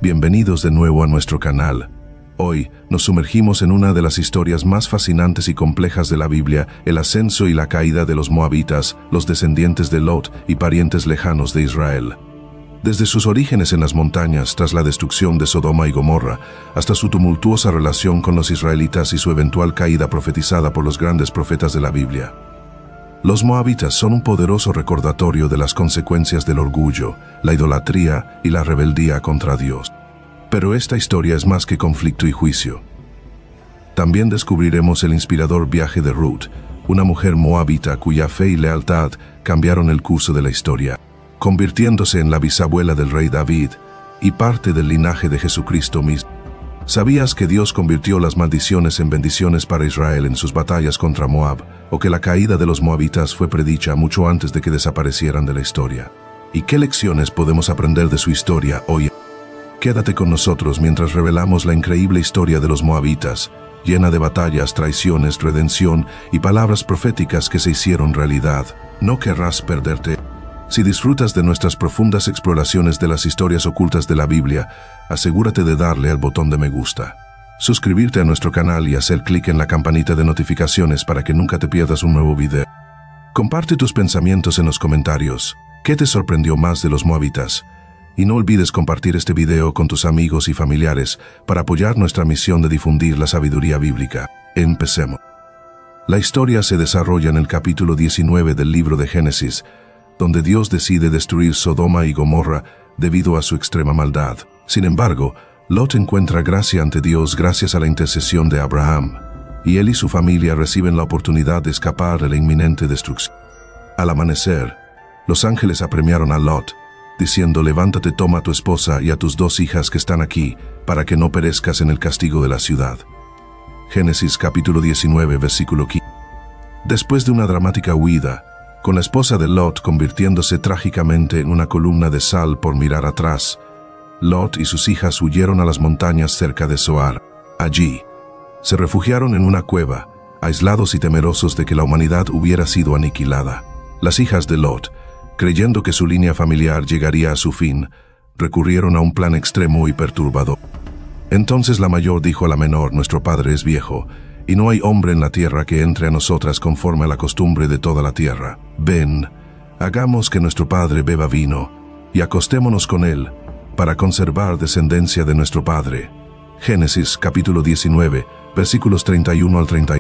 Bienvenidos de nuevo a nuestro canal. Hoy nos sumergimos en una de las historias más fascinantes y complejas de la Biblia, el ascenso y la caída de los moabitas, los descendientes de Lot y parientes lejanos de Israel. Desde sus orígenes en las montañas tras la destrucción de Sodoma y Gomorra, hasta su tumultuosa relación con los israelitas y su eventual caída profetizada por los grandes profetas de la Biblia. Los moabitas son un poderoso recordatorio de las consecuencias del orgullo, la idolatría y la rebeldía contra Dios. Pero esta historia es más que conflicto y juicio. También descubriremos el inspirador viaje de Ruth, una mujer moabita cuya fe y lealtad cambiaron el curso de la historia, convirtiéndose en la bisabuela del rey David y parte del linaje de Jesucristo mismo. ¿Sabías que Dios convirtió las maldiciones en bendiciones para Israel en sus batallas contra Moab, o que la caída de los moabitas fue predicha mucho antes de que desaparecieran de la historia? ¿Y qué lecciones podemos aprender de su historia hoy? Quédate con nosotros mientras revelamos la increíble historia de los moabitas, llena de batallas, traiciones, redención y palabras proféticas que se hicieron realidad. No querrás perderte. Si disfrutas de nuestras profundas exploraciones de las historias ocultas de la Biblia, asegúrate de darle al botón de me gusta, suscribirte a nuestro canal y hacer clic en la campanita de notificaciones para que nunca te pierdas un nuevo video. Comparte tus pensamientos en los comentarios. ¿Qué te sorprendió más de los moabitas? Y no olvides compartir este video con tus amigos y familiares para apoyar nuestra misión de difundir la sabiduría bíblica. Empecemos. La historia se desarrolla en el capítulo 19 del libro de Génesis, donde Dios decide destruir Sodoma y Gomorra debido a su extrema maldad. Sin embargo, Lot encuentra gracia ante Dios gracias a la intercesión de Abraham, y él y su familia reciben la oportunidad de escapar de la inminente destrucción. Al amanecer, los ángeles apremiaron a Lot, diciendo: levántate, toma a tu esposa y a tus 2 hijas que están aquí, para que no perezcas en el castigo de la ciudad. Génesis capítulo 19, versículo 15. Después de una dramática huida, con la esposa de Lot convirtiéndose trágicamente en una columna de sal por mirar atrás, Lot y sus hijas huyeron a las montañas cerca de Zoar. Allí, se refugiaron en una cueva, aislados y temerosos de que la humanidad hubiera sido aniquilada. Las hijas de Lot, creyendo que su línea familiar llegaría a su fin, recurrieron a un plan extremo y perturbador. Entonces la mayor dijo a la menor: nuestro padre es viejo, y no hay hombre en la tierra que entre a nosotras conforme a la costumbre de toda la tierra. Ven, hagamos que nuestro padre beba vino, y acostémonos con él, para conservar descendencia de nuestro padre. Génesis capítulo 19, versículos 31 al 30.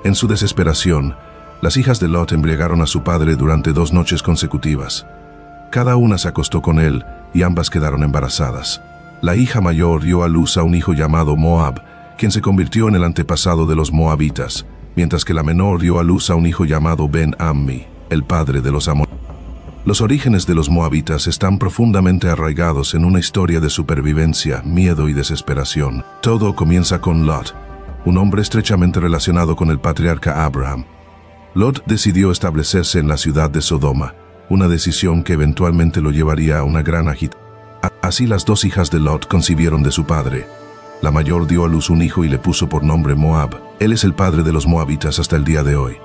En su desesperación, las hijas de Lot embriagaron a su padre durante 2 noches consecutivas. Cada una se acostó con él, y ambas quedaron embarazadas. La hija mayor dio a luz a un hijo llamado Moab, quien se convirtió en el antepasado de los moabitas, mientras que la menor dio a luz a un hijo llamado Ben-Ammi, el padre de los amonitas. Los orígenes de los moabitas están profundamente arraigados en una historia de supervivencia, miedo y desesperación. Todo comienza con Lot, un hombre estrechamente relacionado con el patriarca Abraham. Lot decidió establecerse en la ciudad de Sodoma, una decisión que eventualmente lo llevaría a una gran agitación. Así las 2 hijas de Lot concibieron de su padre. La mayor dio a luz un hijo y le puso por nombre Moab. Él es el padre de los moabitas hasta el día de hoy.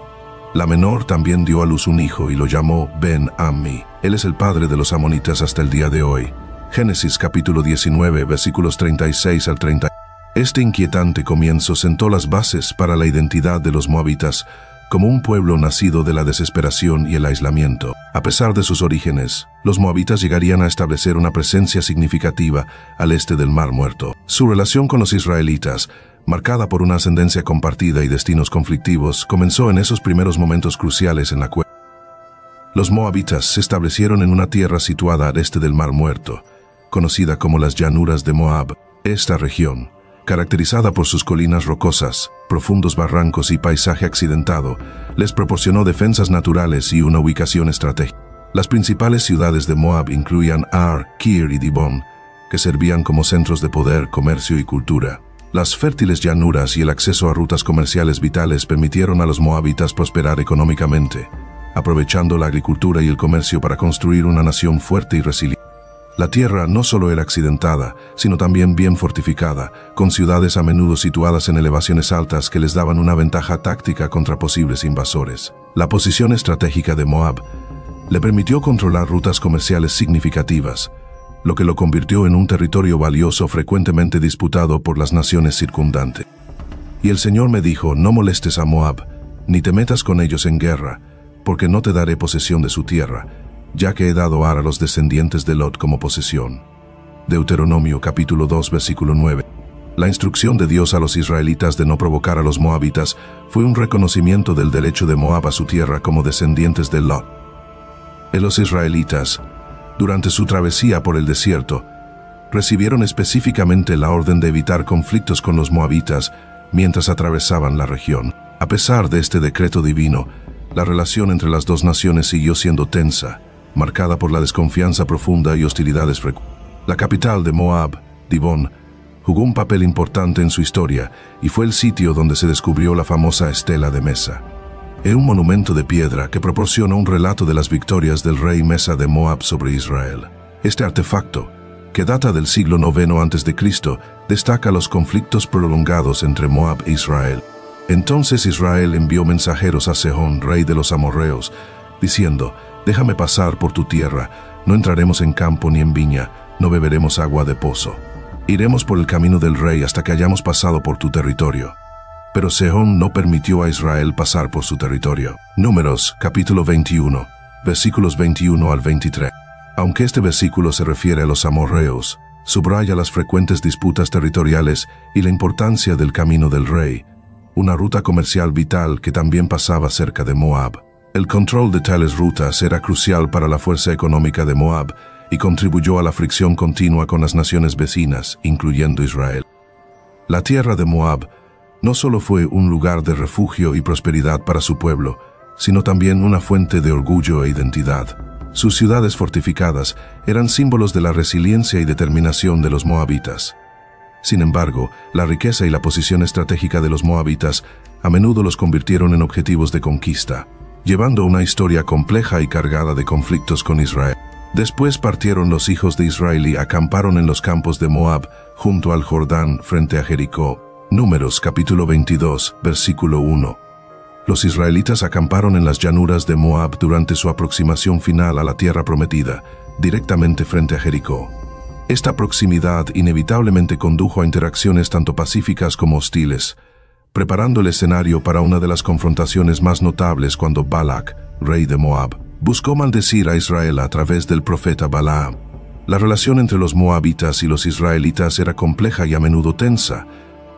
La menor también dio a luz un hijo y lo llamó Ben-Ammi. Él es el padre de los amonitas hasta el día de hoy. Génesis capítulo 19, versículos 36 al 30. Este inquietante comienzo sentó las bases para la identidad de los moabitas como un pueblo nacido de la desesperación y el aislamiento. A pesar de sus orígenes, los moabitas llegarían a establecer una presencia significativa al este del Mar Muerto. Su relación con los israelitas, marcada por una ascendencia compartida y destinos conflictivos, comenzó en esos primeros momentos cruciales en la cueva. Los moabitas se establecieron en una tierra situada al este del Mar Muerto, conocida como las llanuras de Moab. Esta región, caracterizada por sus colinas rocosas, profundos barrancos y paisaje accidentado, les proporcionó defensas naturales y una ubicación estratégica. Las principales ciudades de Moab incluían Ar, Kir y Dibón, que servían como centros de poder, comercio y cultura. Las fértiles llanuras y el acceso a rutas comerciales vitales permitieron a los moabitas prosperar económicamente, aprovechando la agricultura y el comercio para construir una nación fuerte y resiliente. La tierra no solo era accidentada, sino también bien fortificada, con ciudades a menudo situadas en elevaciones altas que les daban una ventaja táctica contra posibles invasores. La posición estratégica de Moab le permitió controlar rutas comerciales significativas, lo que lo convirtió en un territorio valioso frecuentemente disputado por las naciones circundantes. Y el Señor me dijo, no molestes a Moab, ni te metas con ellos en guerra, porque no te daré posesión de su tierra, ya que he dado a Ar a los descendientes de Lot como posesión. Deuteronomio capítulo 2 versículo 9. La instrucción de Dios a los israelitas de no provocar a los moabitas fue un reconocimiento del derecho de Moab a su tierra como descendientes de Lot. Los israelitas, durante su travesía por el desierto, recibieron específicamente la orden de evitar conflictos con los moabitas mientras atravesaban la región. A pesar de este decreto divino, la relación entre las dos naciones siguió siendo tensa, marcada por la desconfianza profunda y hostilidades frecuentes. La capital de Moab, Dibón, jugó un papel importante en su historia y fue el sitio donde se descubrió la famosa estela de Mesa. Es un monumento de piedra que proporciona un relato de las victorias del rey Mesa de Moab sobre Israel. Este artefacto, que data del siglo IX a.C., destaca los conflictos prolongados entre Moab e Israel. Entonces Israel envió mensajeros a Sehón, rey de los amorreos, diciendo, «Déjame pasar por tu tierra, no entraremos en campo ni en viña, no beberemos agua de pozo. Iremos por el camino del rey hasta que hayamos pasado por tu territorio». Pero Sehón no permitió a Israel pasar por su territorio. Números, capítulo 21, versículos 21 al 23. Aunque este versículo se refiere a los amorreos, subraya las frecuentes disputas territoriales y la importancia del camino del rey, una ruta comercial vital que también pasaba cerca de Moab. El control de tales rutas era crucial para la fuerza económica de Moab y contribuyó a la fricción continua con las naciones vecinas, incluyendo Israel. La tierra de Moab no solo fue un lugar de refugio y prosperidad para su pueblo, sino también una fuente de orgullo e identidad. Sus ciudades fortificadas eran símbolos de la resiliencia y determinación de los moabitas. Sin embargo, la riqueza y la posición estratégica de los moabitas a menudo los convirtieron en objetivos de conquista, llevando una historia compleja y cargada de conflictos con Israel. Después partieron los hijos de Israel y acamparon en los campos de Moab, junto al Jordán, frente a Jericó. Números capítulo 22, versículo 1. Los israelitas acamparon en las llanuras de Moab durante su aproximación final a la tierra prometida, directamente frente a Jericó. Esta proximidad inevitablemente condujo a interacciones tanto pacíficas como hostiles, preparando el escenario para una de las confrontaciones más notables cuando Balak, rey de Moab, buscó maldecir a Israel a través del profeta Balaam. La relación entre los moabitas y los israelitas era compleja y a menudo tensa,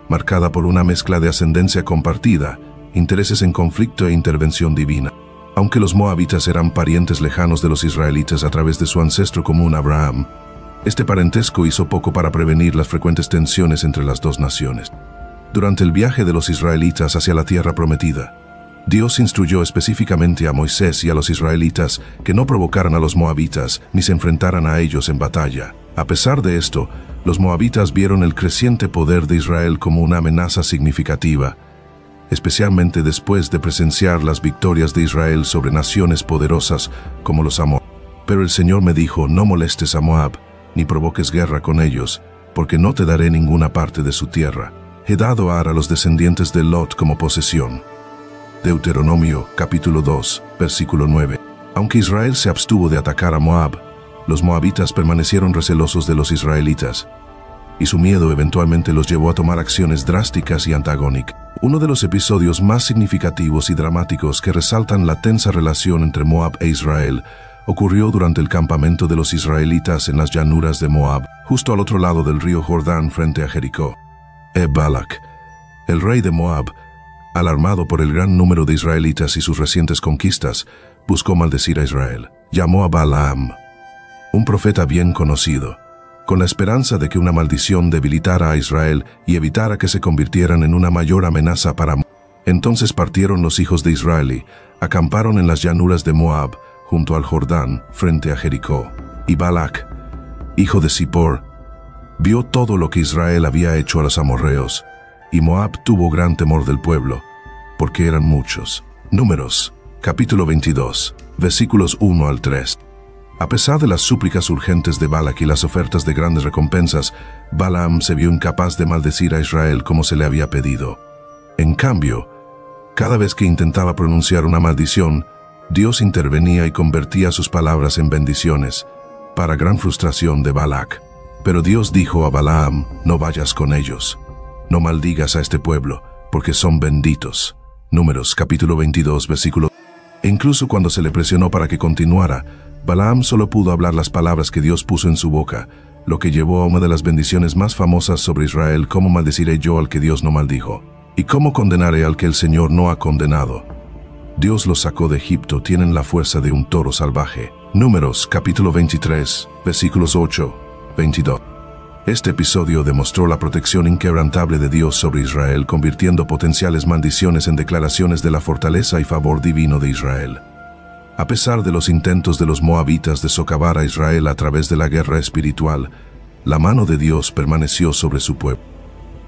marcada por una mezcla de ascendencia compartida, intereses en conflicto e intervención divina. Aunque los moabitas eran parientes lejanos de los israelitas a través de su ancestro común Abraham, este parentesco hizo poco para prevenir las frecuentes tensiones entre las dos naciones. Durante el viaje de los israelitas hacia la tierra prometida, Dios instruyó específicamente a Moisés y a los israelitas que no provocaran a los moabitas ni se enfrentaran a ellos en batalla. A pesar de esto, los moabitas vieron el creciente poder de Israel como una amenaza significativa, especialmente después de presenciar las victorias de Israel sobre naciones poderosas como los amorreos. Pero el Señor me dijo, no molestes a Moab, ni provoques guerra con ellos, porque no te daré ninguna parte de su tierra. He dado a Ar a los descendientes de Lot como posesión. Deuteronomio, capítulo 2, versículo 9. Aunque Israel se abstuvo de atacar a Moab, los moabitas permanecieron recelosos de los israelitas, y su miedo eventualmente los llevó a tomar acciones drásticas y antagónicas. Uno de los episodios más significativos y dramáticos que resaltan la tensa relación entre Moab e Israel ocurrió durante el campamento de los israelitas en las llanuras de Moab, justo al otro lado del río Jordán frente a Jericó. Balak, el rey de Moab, alarmado por el gran número de israelitas y sus recientes conquistas, buscó maldecir a Israel. Llamó a Balaam, un profeta bien conocido, con la esperanza de que una maldición debilitara a Israel y evitara que se convirtieran en una mayor amenaza para Moab. Entonces partieron los hijos de Israel y acamparon en las llanuras de Moab, junto al Jordán, frente a Jericó. Y Balak, hijo de Zippor, vio todo lo que Israel había hecho a los amorreos, y Moab tuvo gran temor del pueblo, porque eran muchos. Números, capítulo 22, versículos 1 al 3. A pesar de las súplicas urgentes de Balak y las ofertas de grandes recompensas, Balaam se vio incapaz de maldecir a Israel como se le había pedido. En cambio, cada vez que intentaba pronunciar una maldición, Dios intervenía y convertía sus palabras en bendiciones, para gran frustración de Balac. Pero Dios dijo a Balaam: no vayas con ellos, no maldigas a este pueblo, porque son benditos. Números capítulo 22, versículo. E incluso cuando se le presionó para que continuara, Balaam solo pudo hablar las palabras que Dios puso en su boca, lo que llevó a una de las bendiciones más famosas sobre Israel: ¿cómo maldeciré yo al que Dios no maldijo? ¿Y cómo condenaré al que el Señor no ha condenado? Dios los sacó de Egipto, tienen la fuerza de un toro salvaje. Números capítulo 23, versículos 8, 22. Este episodio demostró la protección inquebrantable de Dios sobre Israel, convirtiendo potenciales maldiciones en declaraciones de la fortaleza y favor divino de Israel. A pesar de los intentos de los moabitas de socavar a Israel a través de la guerra espiritual, la mano de Dios permaneció sobre su pueblo.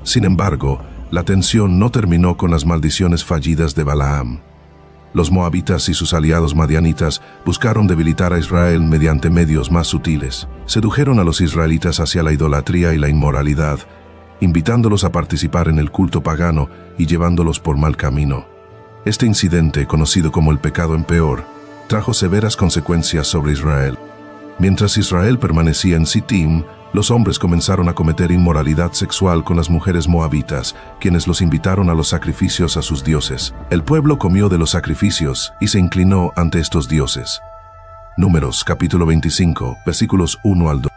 Sin embargo, la tensión no terminó con las maldiciones fallidas de Balaam. Los moabitas y sus aliados madianitas buscaron debilitar a Israel mediante medios más sutiles. Sedujeron a los israelitas hacia la idolatría y la inmoralidad, invitándolos a participar en el culto pagano y llevándolos por mal camino. Este incidente, conocido como el pecado en peor, trajo severas consecuencias sobre Israel. Mientras Israel permanecía en Sittim, los hombres comenzaron a cometer inmoralidad sexual con las mujeres moabitas, quienes los invitaron a los sacrificios a sus dioses. El pueblo comió de los sacrificios y se inclinó ante estos dioses. Números capítulo 25, versículos 1 al 2.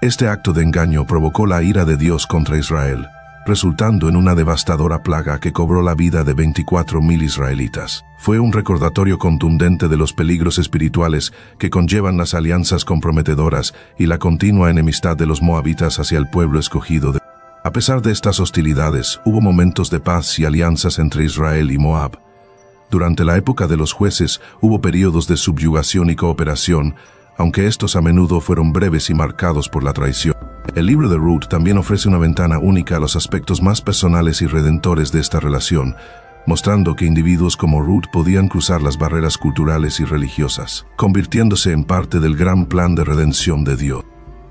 Este acto de engaño provocó la ira de Dios contra Israel, resultando en una devastadora plaga que cobró la vida de 24,000 israelitas. Fue un recordatorio contundente de los peligros espirituales que conllevan las alianzas comprometedoras y la continua enemistad de los moabitas hacia el pueblo escogido de Dios. A pesar de estas hostilidades, hubo momentos de paz y alianzas entre Israel y Moab. Durante la época de los jueces hubo periodos de subyugación y cooperación, aunque estos a menudo fueron breves y marcados por la traición. El libro de Ruth también ofrece una ventana única a los aspectos más personales y redentores de esta relación, mostrando que individuos como Ruth podían cruzar las barreras culturales y religiosas, convirtiéndose en parte del gran plan de redención de Dios.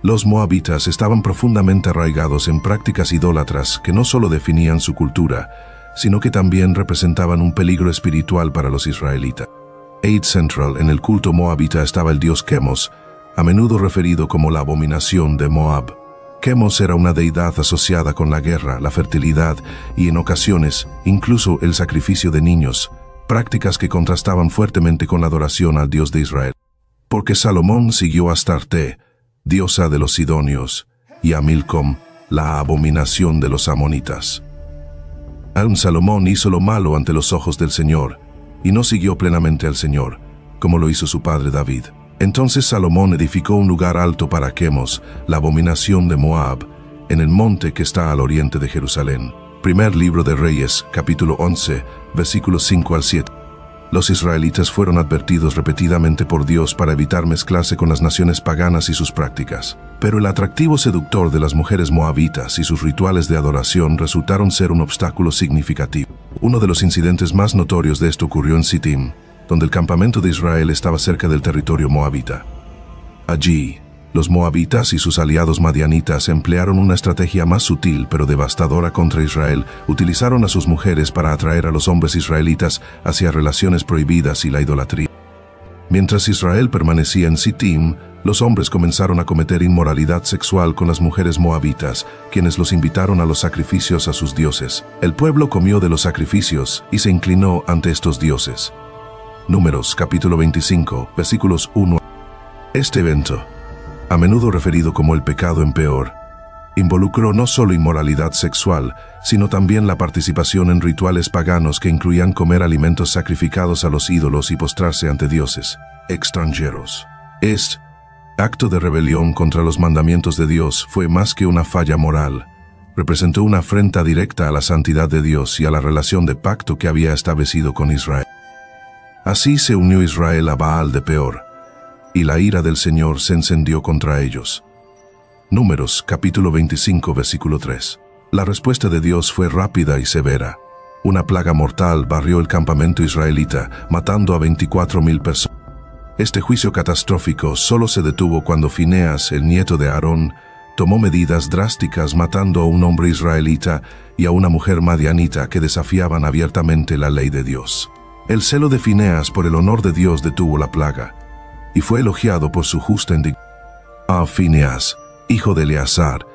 Los moabitas estaban profundamente arraigados en prácticas idólatras que no solo definían su cultura, sino que también representaban un peligro espiritual para los israelitas. Eid Central, en el culto moabita, estaba el dios Chemos, a menudo referido como la abominación de Moab. Chemos era una deidad asociada con la guerra, la fertilidad y, en ocasiones, incluso el sacrificio de niños, prácticas que contrastaban fuertemente con la adoración al Dios de Israel. Porque Salomón siguió a Astarte, diosa de los sidonios, y a Milcom, la abominación de los amonitas. Aún Salomón hizo lo malo ante los ojos del Señor, y no siguió plenamente al Señor, como lo hizo su padre David. Entonces Salomón edificó un lugar alto para Chemos, la abominación de Moab, en el monte que está al oriente de Jerusalén. Primer libro de Reyes, capítulo 11, versículos 5 al 7. Los israelitas fueron advertidos repetidamente por Dios para evitar mezclarse con las naciones paganas y sus prácticas. Pero el atractivo seductor de las mujeres moabitas y sus rituales de adoración resultaron ser un obstáculo significativo. Uno de los incidentes más notorios de esto ocurrió en Sittim, donde el campamento de Israel estaba cerca del territorio moabita. Allí, los moabitas y sus aliados madianitas emplearon una estrategia más sutil pero devastadora contra Israel. Utilizaron a sus mujeres para atraer a los hombres israelitas hacia relaciones prohibidas y la idolatría. Mientras Israel permanecía en Sittim, los hombres comenzaron a cometer inmoralidad sexual con las mujeres moabitas, quienes los invitaron a los sacrificios a sus dioses. El pueblo comió de los sacrificios y se inclinó ante estos dioses. Números capítulo 25, versículos 1. Este evento, a menudo referido como el pecado en peor, involucró no solo inmoralidad sexual, sino también la participación en rituales paganos que incluían comer alimentos sacrificados a los ídolos y postrarse ante dioses extranjeros. Este acto de rebelión contra los mandamientos de Dios fue más que una falla moral. Representó una afrenta directa a la santidad de Dios y a la relación de pacto que había establecido con Israel. Así se unió Israel a Baal de Peor, y la ira del Señor se encendió contra ellos. Números capítulo 25, versículo 3. La respuesta de Dios fue rápida y severa. Una plaga mortal barrió el campamento israelita, matando a 24,000 personas. Este juicio catastrófico solo se detuvo cuando Fineas, el nieto de Aarón, tomó medidas drásticas matando a un hombre israelita y a una mujer madianita que desafiaban abiertamente la ley de Dios. El celo de Fineas por el honor de Dios detuvo la plaga, y fue elogiado por su justa indignación. Fineas, hijo de Eleazar,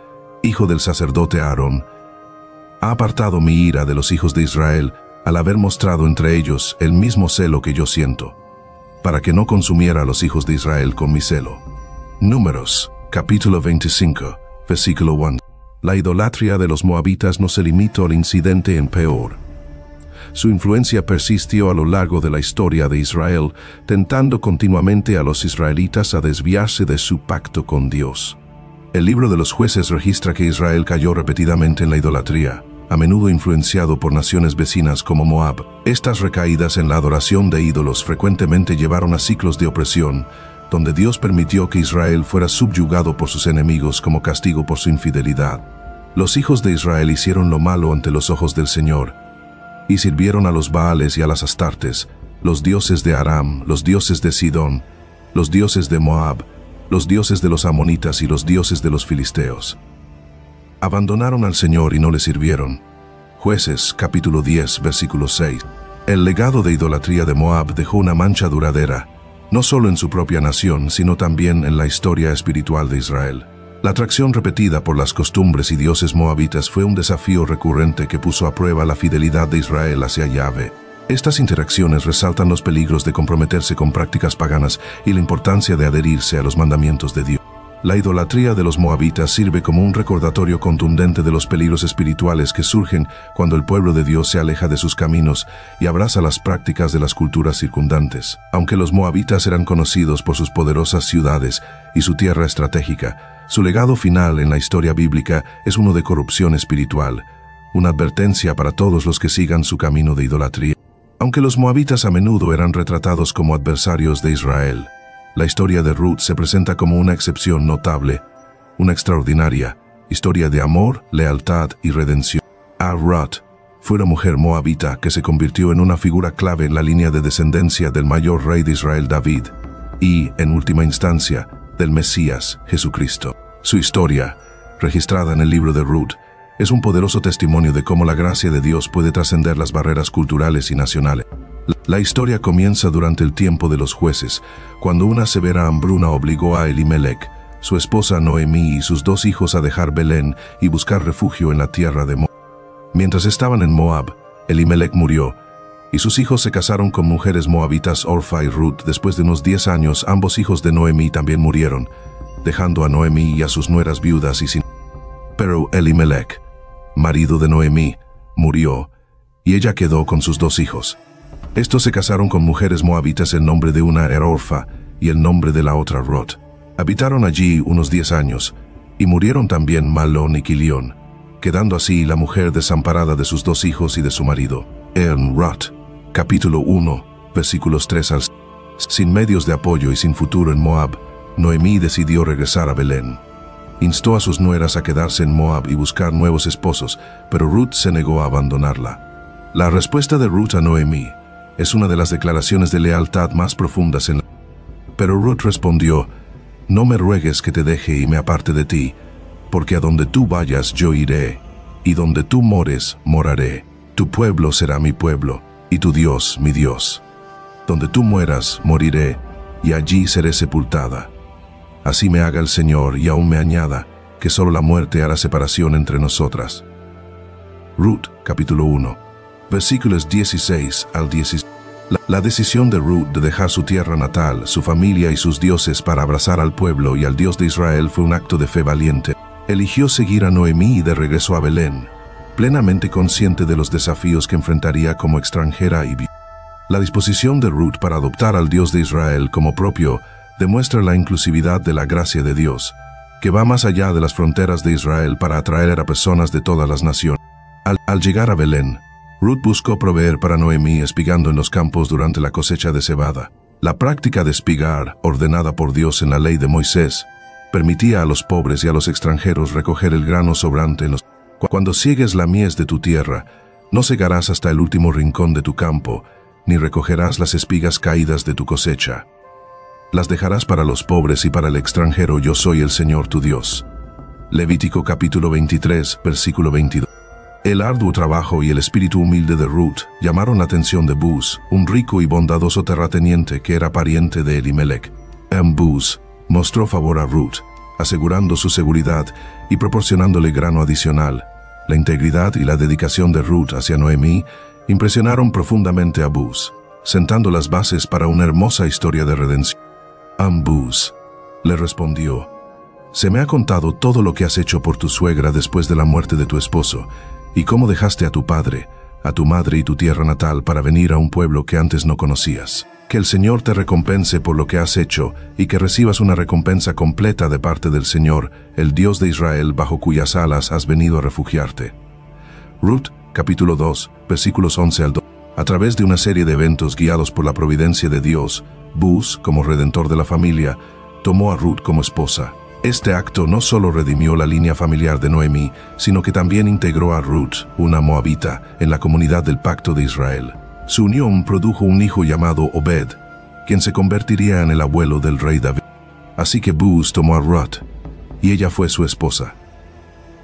hijo del sacerdote Aarón, ha apartado mi ira de los hijos de Israel al haber mostrado entre ellos el mismo celo que yo siento, para que no consumiera a los hijos de Israel con mi celo. Números, capítulo 25, versículo 1. La idolatría de los moabitas no se limitó al incidente en Peor. Su influencia persistió a lo largo de la historia de Israel, tentando continuamente a los israelitas a desviarse de su pacto con Dios. El libro de los Jueces registra que Israel cayó repetidamente en la idolatría, a menudo influenciado por naciones vecinas como Moab. Estas recaídas en la adoración de ídolos frecuentemente llevaron a ciclos de opresión, donde Dios permitió que Israel fuera subyugado por sus enemigos como castigo por su infidelidad. Los hijos de Israel hicieron lo malo ante los ojos del Señor, y sirvieron a los Baales y a las Astartes, los dioses de Aram, los dioses de Sidón, los dioses de Moab, los dioses de los amonitas y los dioses de los filisteos. Abandonaron al Señor y no le sirvieron. Jueces, capítulo 10, versículo 6. El legado de idolatría de Moab dejó una mancha duradera, no solo en su propia nación, sino también en la historia espiritual de Israel. La atracción repetida por las costumbres y dioses moabitas fue un desafío recurrente que puso a prueba la fidelidad de Israel hacia Yahvé. Estas interacciones resaltan los peligros de comprometerse con prácticas paganas y la importancia de adherirse a los mandamientos de Dios. La idolatría de los moabitas sirve como un recordatorio contundente de los peligros espirituales que surgen cuando el pueblo de Dios se aleja de sus caminos y abraza las prácticas de las culturas circundantes. Aunque los moabitas eran conocidos por sus poderosas ciudades y su tierra estratégica, su legado final en la historia bíblica es uno de corrupción espiritual, una advertencia para todos los que sigan su camino de idolatría. Aunque los moabitas a menudo eran retratados como adversarios de Israel, la historia de Ruth se presenta como una excepción notable, una extraordinaria historia de amor, lealtad y redención. Ruth fue una mujer moabita que se convirtió en una figura clave en la línea de descendencia del mayor rey de Israel, David, y, en última instancia, del Mesías, Jesucristo. Su historia, registrada en el libro de Ruth, es un poderoso testimonio de cómo la gracia de Dios puede trascender las barreras culturales y nacionales. La historia comienza durante el tiempo de los jueces, cuando una severa hambruna obligó a Elimelech, su esposa Noemí y sus 2 hijos a dejar Belén y buscar refugio en la tierra de Moab. Mientras estaban en Moab, Elimelech murió, y sus hijos se casaron con mujeres moabitas Orfa y Ruth. Después de unos 10 años, ambos hijos de Noemí también murieron, dejando a Noemí y a sus nueras viudas y sin. Pero Elimelech, marido de Noemí, murió, y ella quedó con sus 2 hijos. Estos se casaron con mujeres moabitas. El nombre de una era Orfa y el nombre de la otra Ruth. Habitaron allí unos 10 años, y murieron también Malón y Quilión, quedando así la mujer desamparada de sus 2 hijos y de su marido. En Ruth, capítulo 1, versículos 3 al 6. Sin medios de apoyo y sin futuro en Moab, Noemí decidió regresar a Belén. Instó a sus nueras a quedarse en Moab y buscar nuevos esposos, pero Ruth se negó a abandonarla. La respuesta de Ruth a Noemí es una de las declaraciones de lealtad más profundas en la. Pero Ruth respondió: «No me ruegues que te deje y me aparte de ti, porque a donde tú vayas yo iré, y donde tú mores, moraré. Tu pueblo será mi pueblo, y tu Dios mi Dios. Donde tú mueras, moriré, y allí seré sepultada. Así me haga el Señor, y aún me añada, que solo la muerte hará separación entre nosotras». Ruth, capítulo 1, versículos 16 al 17. La decisión de Ruth de dejar su tierra natal, su familia y sus dioses para abrazar al pueblo y al Dios de Israel fue un acto de fe valiente. Eligió seguir a Noemí y de regreso a Belén, plenamente consciente de los desafíos que enfrentaría como extranjera y viuda. La disposición de Ruth para adoptar al Dios de Israel como propio demuestra la inclusividad de la gracia de Dios, que va más allá de las fronteras de Israel para atraer a personas de todas las naciones. Al llegar a Belén, Ruth buscó proveer para Noemí espigando en los campos durante la cosecha de cebada. La práctica de espigar, ordenada por Dios en la ley de Moisés, permitía a los pobres y a los extranjeros recoger el grano sobrante en los. Cuando siegues la mies de tu tierra, no segarás hasta el último rincón de tu campo, ni recogerás las espigas caídas de tu cosecha. Las dejarás para los pobres y para el extranjero. Yo soy el Señor tu Dios. Levítico capítulo 23, versículo 22. El arduo trabajo y el espíritu humilde de Ruth llamaron la atención de Buz, un rico y bondadoso terrateniente que era pariente de Elimelech. Buz mostró favor a Ruth, asegurando su seguridad y proporcionándole grano adicional. La integridad y la dedicación de Ruth hacia Noemí impresionaron profundamente a Booz, sentando las bases para una hermosa historia de redención. Booz le respondió: «Se me ha contado todo lo que has hecho por tu suegra después de la muerte de tu esposo, y cómo dejaste a tu padre, a tu madre y tu tierra natal para venir a un pueblo que antes no conocías. Que el Señor te recompense por lo que has hecho y que recibas una recompensa completa de parte del Señor, el Dios de Israel, bajo cuyas alas has venido a refugiarte». Ruth, capítulo 2, versículos 11 al 12. A través de una serie de eventos guiados por la providencia de Dios, Booz, como redentor de la familia, tomó a Ruth como esposa. Este acto no solo redimió la línea familiar de Noemí, sino que también integró a Ruth, una moabita, en la comunidad del pacto de Israel. Su unión produjo un hijo llamado Obed, quien se convertiría en el abuelo del rey David. Así que Booz tomó a Ruth, y ella fue su esposa.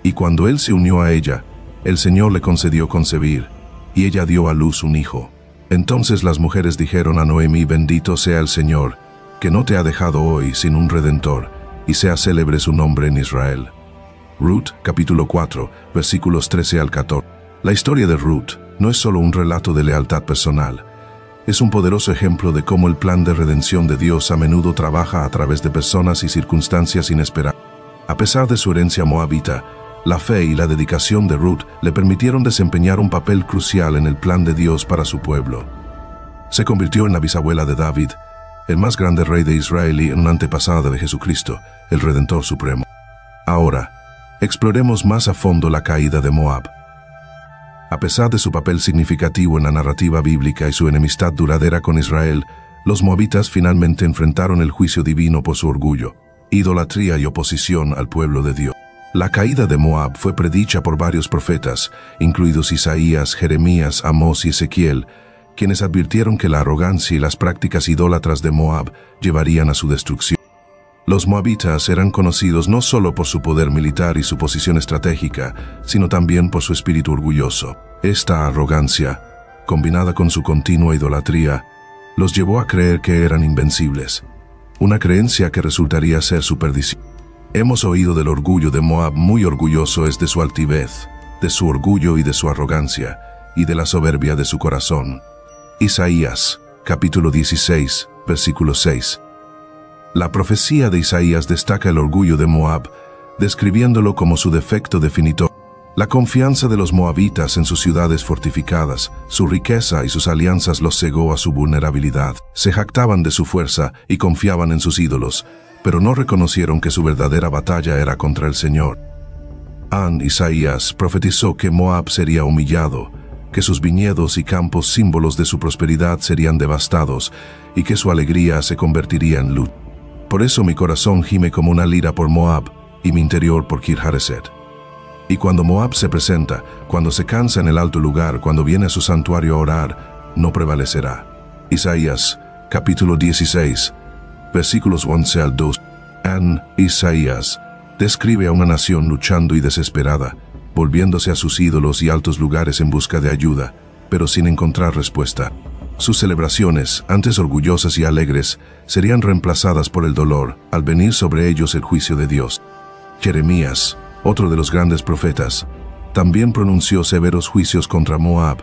Y cuando él se unió a ella, el Señor le concedió concebir, y ella dio a luz un hijo. Entonces las mujeres dijeron a Noemí: «Bendito sea el Señor, que no te ha dejado hoy sin un redentor, y sea célebre su nombre en Israel». Ruth, capítulo 4, versículos 13 al 14. La historia de Ruth no es solo un relato de lealtad personal, es un poderoso ejemplo de cómo el plan de redención de Dios a menudo trabaja a través de personas y circunstancias inesperadas. A pesar de su herencia moabita, la fe y la dedicación de Ruth le permitieron desempeñar un papel crucial en el plan de Dios para su pueblo. Se convirtió en la bisabuela de David, el más grande rey de Israel, y en una antepasada de Jesucristo, el Redentor Supremo. Ahora, exploremos más a fondo la caída de Moab. A pesar de su papel significativo en la narrativa bíblica y su enemistad duradera con Israel, los moabitas finalmente enfrentaron el juicio divino por su orgullo, idolatría y oposición al pueblo de Dios. La caída de Moab fue predicha por varios profetas, incluidos Isaías, Jeremías, Amós y Ezequiel, quienes advirtieron que la arrogancia y las prácticas idólatras de Moab llevarían a su destrucción. Los moabitas eran conocidos no solo por su poder militar y su posición estratégica, sino también por su espíritu orgulloso. Esta arrogancia, combinada con su continua idolatría, los llevó a creer que eran invencibles, una creencia que resultaría ser su perdición. Hemos oído del orgullo de Moab. Muy orgulloso es de su altivez, de su orgullo y de su arrogancia, y de la soberbia de su corazón. Isaías, capítulo 16, versículo 6. La profecía de Isaías destaca el orgullo de Moab, describiéndolo como su defecto definitorio. La confianza de los moabitas en sus ciudades fortificadas, su riqueza y sus alianzas los cegó a su vulnerabilidad. Se jactaban de su fuerza y confiaban en sus ídolos, pero no reconocieron que su verdadera batalla era contra el Señor. Isaías profetizó que Moab sería humillado, que sus viñedos y campos, símbolos de su prosperidad, serían devastados, y que su alegría se convertiría en luto. Por eso mi corazón gime como una lira por Moab, y mi interior por Kir-Hareset. Y cuando Moab se presenta, cuando se cansa en el alto lugar, cuando viene a su santuario a orar, no prevalecerá. Isaías, capítulo 16, versículos 11 al 2. Isaías describe a una nación luchando y desesperada, volviéndose a sus ídolos y altos lugares en busca de ayuda, pero sin encontrar respuesta. Sus celebraciones, antes orgullosas y alegres, serían reemplazadas por el dolor, al venir sobre ellos el juicio de Dios. Jeremías, otro de los grandes profetas, también pronunció severos juicios contra Moab,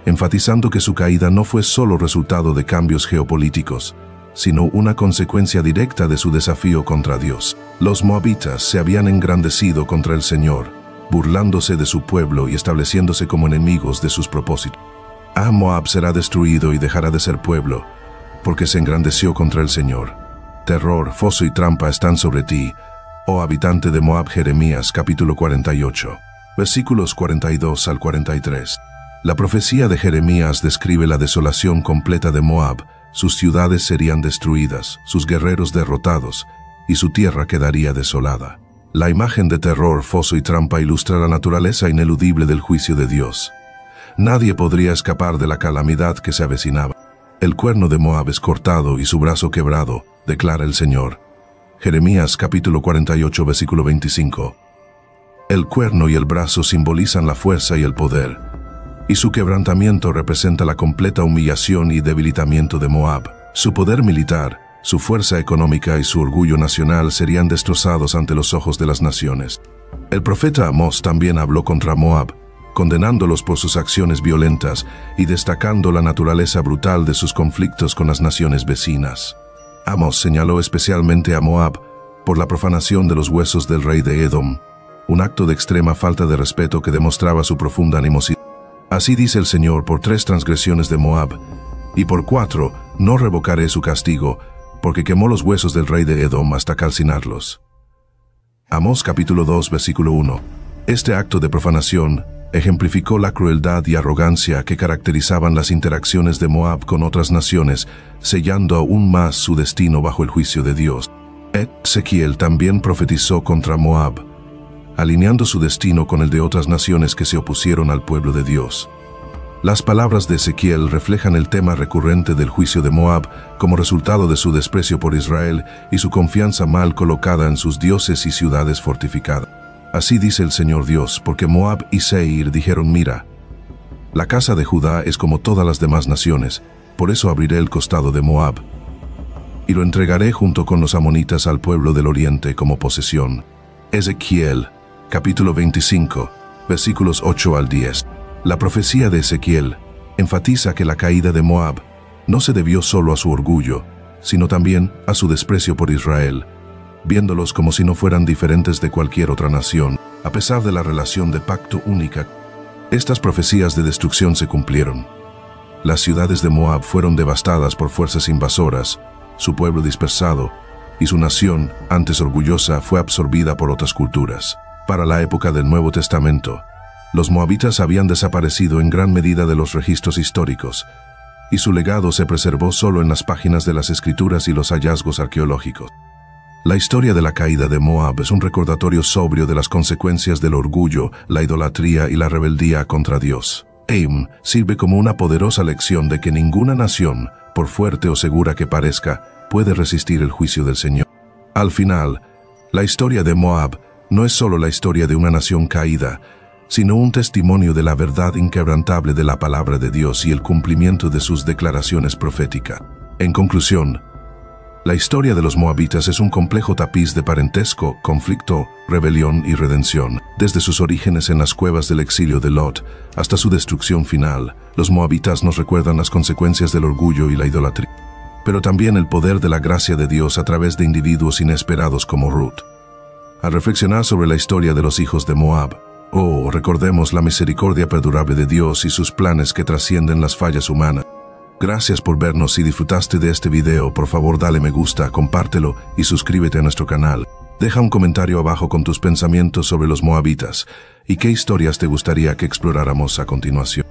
enfatizando que su caída no fue solo resultado de cambios geopolíticos, sino una consecuencia directa de su desafío contra Dios. Los moabitas se habían engrandecido contra el Señor, burlándose de su pueblo y estableciéndose como enemigos de sus propósitos. Moab será destruido y dejará de ser pueblo, porque se engrandeció contra el Señor. Terror, foso y trampa están sobre ti, oh habitante de Moab. Jeremías, capítulo 48, versículos 42 al 43. La profecía de Jeremías describe la desolación completa de Moab. Sus ciudades serían destruidas, sus guerreros derrotados, y su tierra quedaría desolada. La imagen de terror, foso y trampa ilustra la naturaleza ineludible del juicio de Dios. Nadie podría escapar de la calamidad que se avecinaba. El cuerno de Moab es cortado y su brazo quebrado, declara el Señor. Jeremías capítulo 48 versículo 25. El cuerno y el brazo simbolizan la fuerza y el poder, y su quebrantamiento representa la completa humillación y debilitamiento de Moab. Su poder militar, Su fuerza económica y su orgullo nacional serían destrozados ante los ojos de las naciones. El profeta Amós también habló contra Moab, condenándolos por sus acciones violentas y destacando la naturaleza brutal de sus conflictos con las naciones vecinas. Amós señaló especialmente a Moab por la profanación de los huesos del rey de Edom, un acto de extrema falta de respeto que demostraba su profunda animosidad. Así dice el Señor: por 3 transgresiones de Moab, y por 4 no revocaré su castigo, porque quemó los huesos del rey de Edom hasta calcinarlos. Amós capítulo 2 versículo 1. Este acto de profanación ejemplificó la crueldad y arrogancia que caracterizaban las interacciones de Moab con otras naciones, sellando aún más su destino bajo el juicio de Dios. Ezequiel también profetizó contra Moab, alineando su destino con el de otras naciones que se opusieron al pueblo de Dios. Las palabras de Ezequiel reflejan el tema recurrente del juicio de Moab como resultado de su desprecio por Israel y su confianza mal colocada en sus dioses y ciudades fortificadas. Así dice el Señor Dios: porque Moab y Seir dijeron: mira, la casa de Judá es como todas las demás naciones, por eso abriré el costado de Moab, y lo entregaré junto con los amonitas al pueblo del oriente como posesión. Ezequiel, capítulo 25, versículos 8 al 10. La profecía de Ezequiel enfatiza que la caída de Moab no se debió solo a su orgullo, sino también a su desprecio por Israel, viéndolos como si no fueran diferentes de cualquier otra nación, a pesar de la relación de pacto única. Estas profecías de destrucción se cumplieron. Las ciudades de Moab fueron devastadas por fuerzas invasoras, su pueblo dispersado, y su nación, antes orgullosa, fue absorbida por otras culturas. Para la época del Nuevo Testamento, los moabitas habían desaparecido en gran medida de los registros históricos, y su legado se preservó solo en las páginas de las Escrituras y los hallazgos arqueológicos. La historia de la caída de Moab es un recordatorio sobrio de las consecuencias del orgullo, la idolatría y la rebeldía contra Dios. Sirve como una poderosa lección de que ninguna nación, por fuerte o segura que parezca, puede resistir el juicio del Señor. Al final, la historia de Moab no es solo la historia de una nación caída, sino un testimonio de la verdad inquebrantable de la palabra de Dios y el cumplimiento de sus declaraciones proféticas. En conclusión, la historia de los moabitas es un complejo tapiz de parentesco, conflicto, rebelión y redención. Desde sus orígenes en las cuevas del exilio de Lot hasta su destrucción final, los moabitas nos recuerdan las consecuencias del orgullo y la idolatría, pero también el poder de la gracia de Dios a través de individuos inesperados como Ruth. Al reflexionar sobre la historia de los hijos de Moab, recordemos la misericordia perdurable de Dios y sus planes que trascienden las fallas humanas. Gracias por vernos. Si disfrutaste de este video, por favor dale me gusta, compártelo y suscríbete a nuestro canal. Deja un comentario abajo con tus pensamientos sobre los moabitas y qué historias te gustaría que exploráramos a continuación.